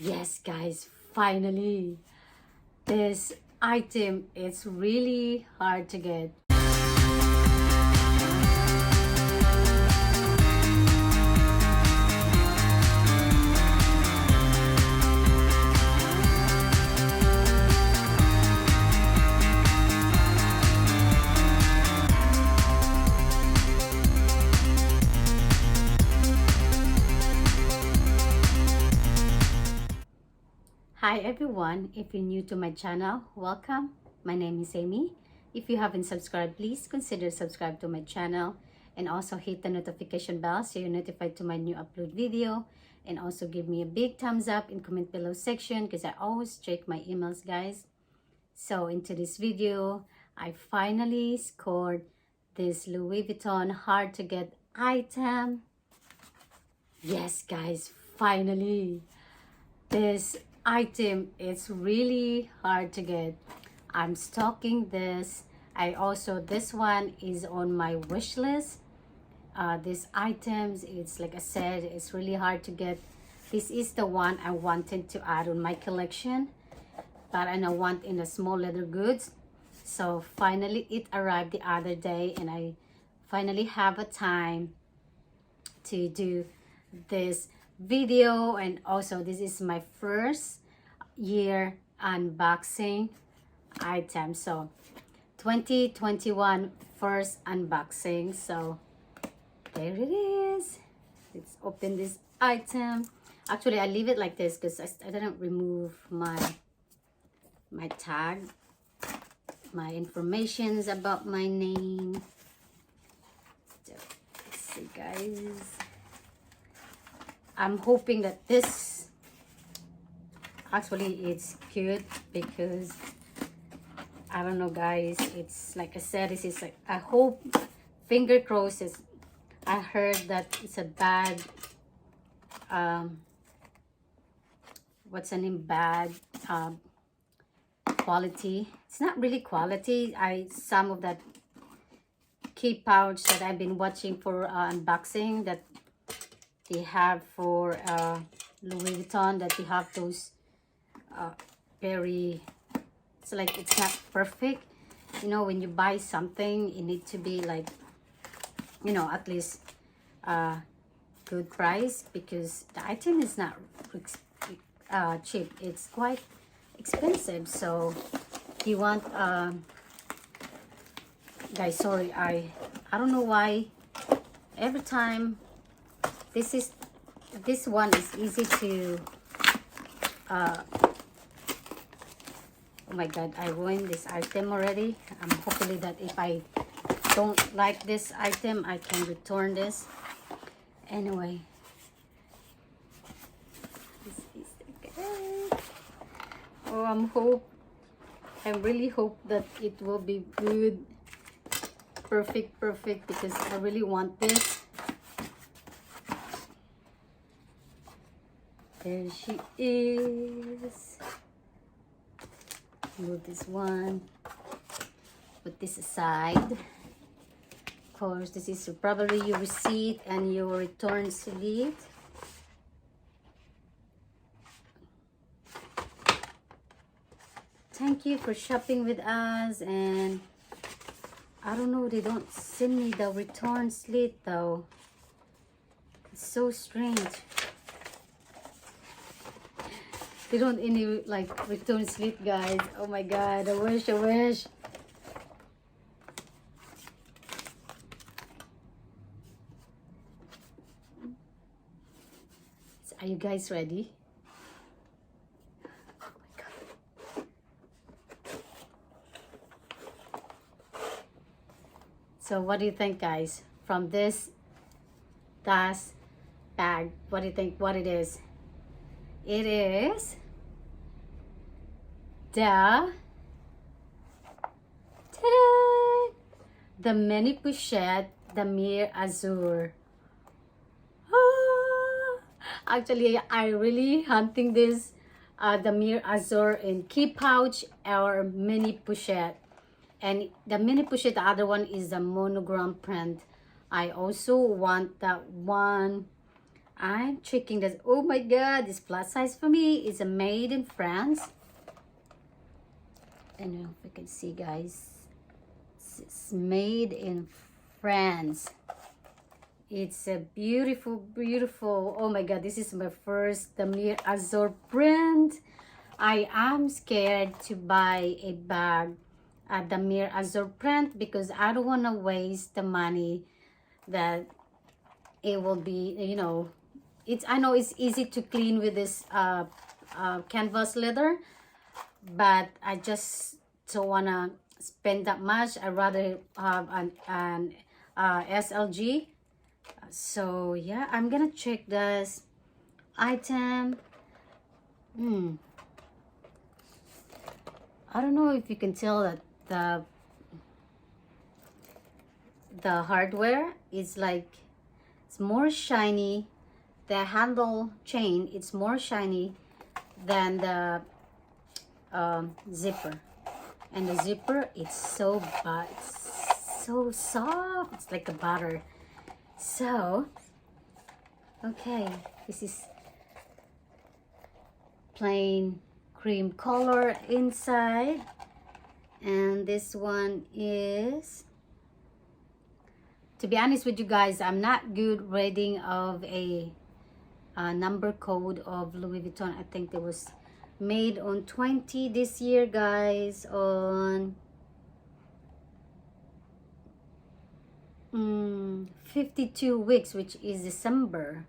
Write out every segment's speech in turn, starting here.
Yes, guys, finally, this item is really hard to get. Hi everyone, if you're new to my channel, welcome. My name is Amy. If you haven't subscribed, please consider subscribe to my channel and also hit the notification bell so you're notified to my new upload video, and also give me a big thumbs up in comment below section because I always check my emails, guys. So into this video, I finally scored this Louis Vuitton hard to get item. Yes, guys, finally. This item is really hard to get. I'm stalking this. This one is on my wish list. These items, it's like I said, it's really hard to get. This is the one I wanted to add on my collection, but I want in a small leather goods. So finally it arrived the other day, and I finally have a time to do this video. And also this is my first year unboxing item, so 2021 first unboxing. So there it is. Let's open this item. Actually, I leave it like this because I didn't remove my tag, my informations about my name. So, let's see, guys. I'm hoping that this, actually it's cute because I don't know, guys, it's like I said, this is like, I hope, finger crosses. I heard that it's a bad what's the name, bad quality. It's not really quality. Some of that key pouch that I've been watching for unboxing, that they have for Louis Vuitton, that they have those very, it's like it's not perfect. You know, when you buy something, it need to be like, you know, at least good price, because the item is not cheap. It's quite expensive. So you want guys, sorry, I don't know why every time this one is easy to oh my god, I ruined this item already. I'm hopefully that if I don't like this item, I can return this. Anyway, this is the guy. Oh, I really hope that it will be good, perfect, because I really want this. There she is. Move this one, put this aside. Of course, this is probably your receipt and your return slip. Thank you for shopping with us. And I don't know, they don't send me the return slip though. It's so strange. They don't any like return slip, guys. Oh my god, I wish. So are you guys ready? Oh my god. So what do you think, guys, from this dust bag? What do you think what it is? It is the mini pochette, the Mir Azur. Actually, I really hunting this the Mir Azur in key pouch or mini pochette. And the mini pochette, the other one is the monogram print. I also want that one. I'm checking this. Oh my god, this plus size for me is a made in France. I don't know if you can see, guys. It's made in France. It's a beautiful, beautiful. Oh my god, this is my first Damir Azur print. I am scared to buy a bag at Damir Azur print because I don't want to waste the money that it will be, you know. I know it's easy to clean with this canvas leather, but I just don't want to spend that much. I'd rather have an SLG. So yeah, I'm gonna check this item. I don't know if you can tell that the hardware is like, it's more shiny. The handle chain, it's more shiny than the zipper, and the zipper, it's so soft, it's like a butter. So okay, this is plain cream color inside, and this one is, to be honest with you guys, I'm not good reading of a number code of Louis Vuitton. I think it was made on 20 this year, guys, on 52 weeks, which is December.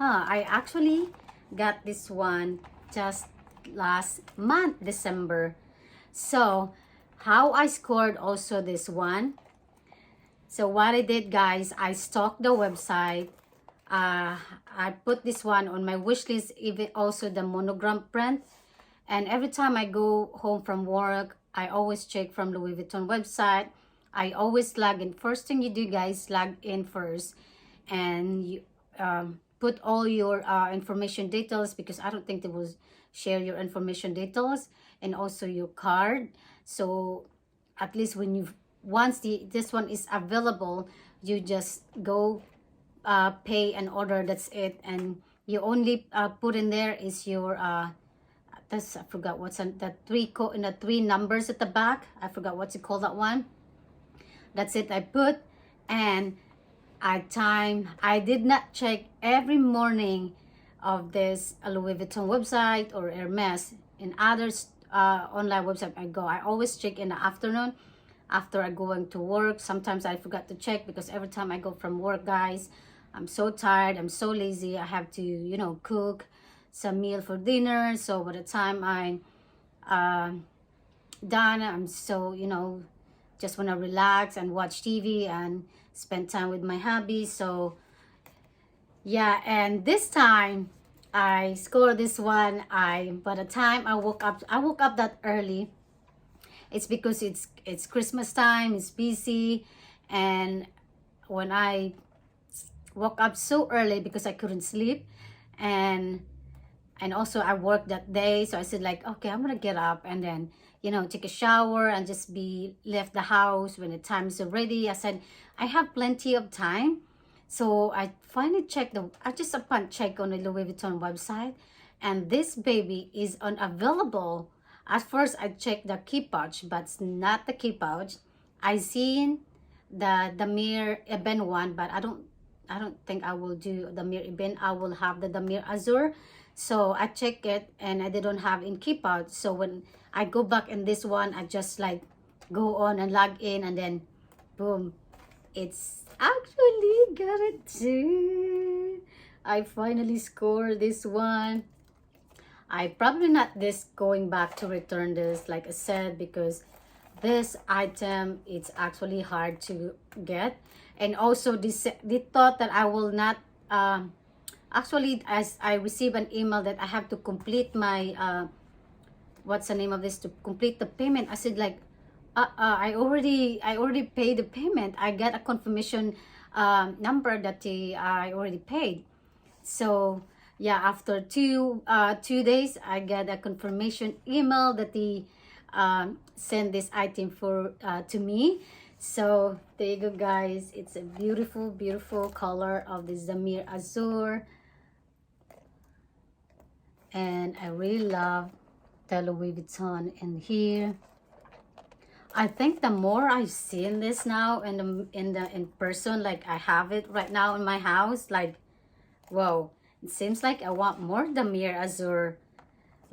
I actually got this one just last month, December. So how I scored also this one. So what I did, guys, I stalked the website. I put this one on my wish list, even also the monogram print. And every time I go home from work, I always check from Louis Vuitton website. I always log in. First thing you do, guys, log in first, and you put all your information details, because I don't think they will share your information details, and also your card. So at least when you, once this one is available, you just go pay and order. That's it. And you only put in there is your I forgot what's on the three numbers at the back. I forgot what's it called, that one. That's it. I put, and I did not check every morning of this Louis Vuitton website or Hermes. In others online website I always check in the afternoon after I going to work. Sometimes I forgot to check because every time I go from work, guys, I'm so tired, I'm so lazy. I have to, you know, cook some meal for dinner. So by the time I'm done, I'm so, you know, just want to relax and watch TV and spend time with my hobby. So yeah, and this time I scored this one. By the time I woke up that early. It's because it's Christmas time, it's busy, and when I woke up so early because I couldn't sleep, and also I worked that day, so I said like, okay, I'm gonna get up and then, you know, take a shower and just be left the house when the time is ready. I said I have plenty of time. So I finally checked I just upon check on the Louis Vuitton website, and this baby is unavailable. At first I checked the key pouch, but it's not the key pouch. I seen the Mir Eben one, but I don't think I will do the Mir Eben. I will have the Damir Azur. So I check it and I didn't have in key pouch. So when I go back in this one, I just like go on and log in, and then boom, it's actually got it too. I finally scored this one. I probably not this going back to return this, like I said, because this item, it's actually hard to get. And also they thought that I will not actually, as I received an email that I have to complete my what's the name of this, to complete the payment. I said like, I already paid the payment. I got a confirmation number that I already paid. So yeah, after two days, I got a confirmation email that they sent this item for to me. So there you go, guys. It's a beautiful, beautiful color of the Damir Azur. And I really love the Louis Vuitton in here. I think the more I've seen this now in person, like I have it right now in my house, like, whoa, it seems like I want more Damier Azur.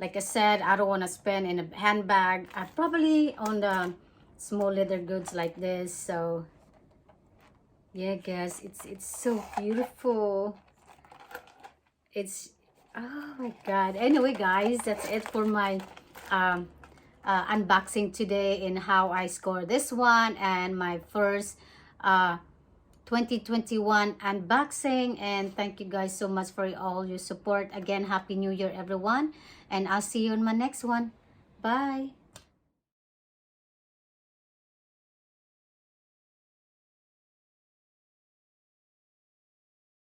Like I said, I don't want to spend in a handbag. I probably on the small leather goods like this. So yeah, guys, it's so beautiful. It's, oh my god. Anyway, guys, that's it for my um unboxing today, and how I score this one, and my first 2021 unboxing. And thank you guys so much for all your support. Again, happy new year everyone, and I'll see you in my next one. Bye.